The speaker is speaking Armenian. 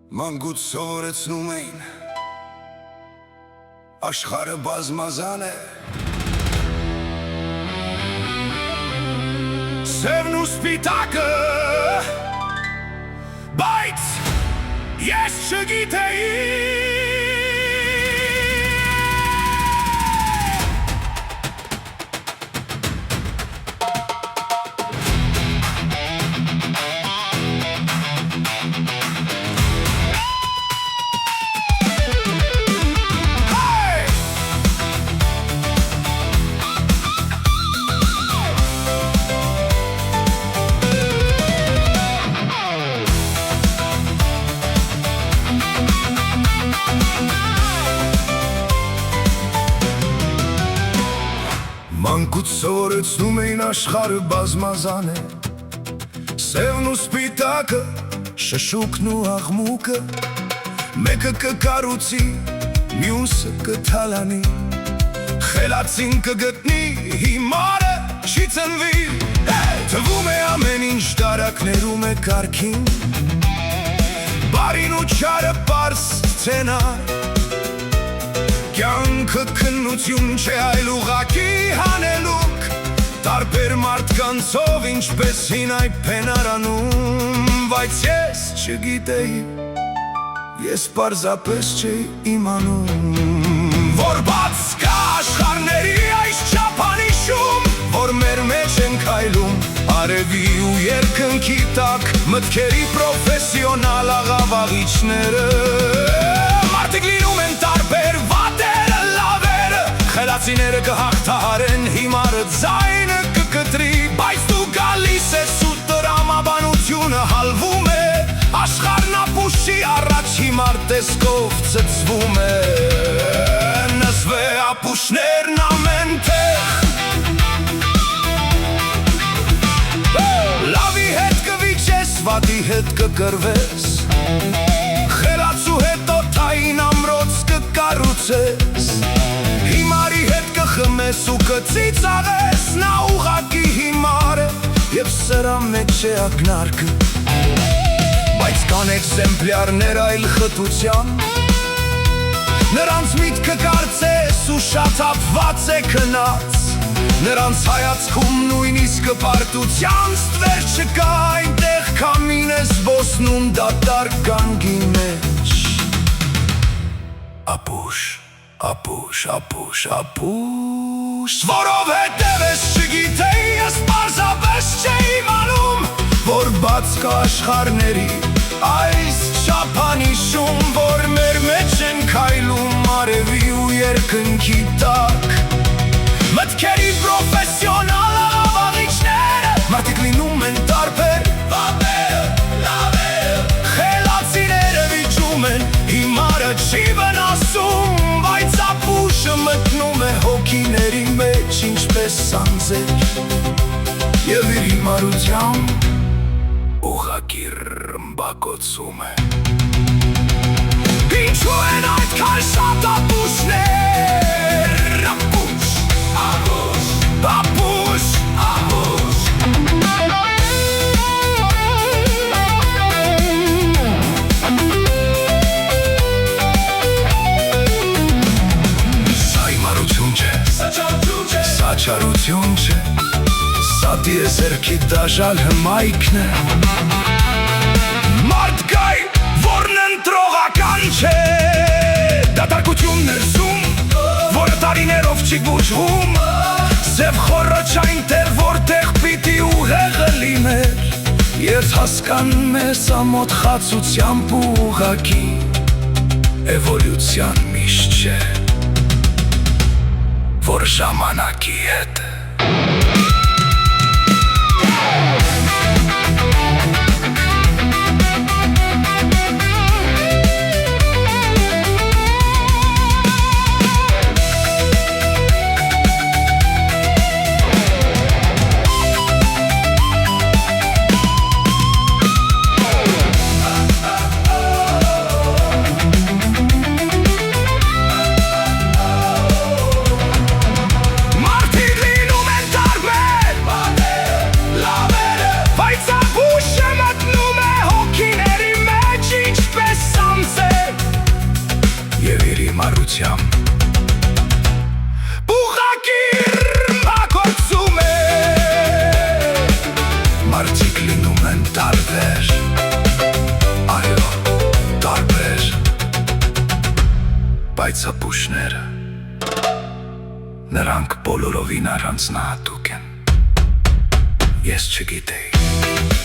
Մանկուց սովորեցնում էին աշխարհը բազմազան է, սևն ու սպիտակը, բայց ես չգիտեի Մանկուց սովորեցնում էին աշխարհը բազմազան է, սևն ու սպիտակը, շշուկն ու աղմուկը, մեկը կկառուցի, մյուսը կթալանի, խելացին կգտնի, հիմարը չի ծնվի, թվում է ամեն ինչ տարակներում է կարգին, բարին ու չարը պարզ սցենար, կյանքը քննություն չէ այլ ուղղակի հանելուկ, տարբեր մարդկանցով ինչպես հին այփեն արանում, բայց ես չգիտեի, ես պարզապես չէի իմանում, որ բաց կա աշխարհների այս չափանիշում, որ մեր մեջ են քայլում արևի ու երկնքի տակ մտքերի պրոֆեսիոնալ աղավաղիչները, մարդիկ լինում են տարբեր խելացիները կհաղթահարեն, հիմարը ձայնը կկտրի, բայց դու գալիս ես ու տրամաբանությունը հալվում է, աշխարհն ապուշի առաջ հիմար տեսքով ծծվում է, նզվե ապուշներն ամեն տեղ, լավի հետ կվիճես, վատի հետ կկրվես, խելացու հետ օդային ամրոց կկառուցես, հիմարի հետ կխմես ու կծիծաղես, նա ուղղակի հիմար է և սրա մեջ է ակնարկը, բայց կան էքզեմպլյարներ այլ խտության, նրանց միտքը կարծես ու շատ հապված է քնած, նրանց հայացքում նույնիսկ պարտության ստվեր չկա, այնտեղ քամին է զբոսնում դատարկ գանգի մեջ, ապուշ, ապուշ, ապուշ, ապուշ, որովհետև ես չգիտեի, ես պարզապես չէի իմանում, որ բաց կա աշխարհների այս չափանիշում, որ մեր մեջ են քայլում արևի ու երկնքի տակ, մտքերի պրոֆեսիոնալ աղավաղիչները, մարդիկ լինում են տարբեր, վատերը, լավերը, խելացիները վիճում են, հիմարը չի վնասում, մտնում է հոգիների մեջ ինչպես սանձեր և իր հիմարությամբ ուղղակի ռմբակոծում է Ինչու են այդքան շատ ապուշներ ապուշ, ապուշ, ապուշ, ապուշ Սաչարություն չէ, սա տիեզերքի դաժալ հմայքն է Մարդ գայ, որն ընտրողական չէ Դատարկություն ներսում, որը տարիներով չի բուժվում Սև խորոչայն տեր, որտեղ պիտի ուղեղը լիներ Ես հասկանում ես ամոթ խացությամբ ուղղակի Էվոլյուցիան միշտ չէ որ ժամանակի հետ Մարդիկ լինում են ծպուշները նրանք բոլորովին առանձնահատուկ են։ Ես չգիտեի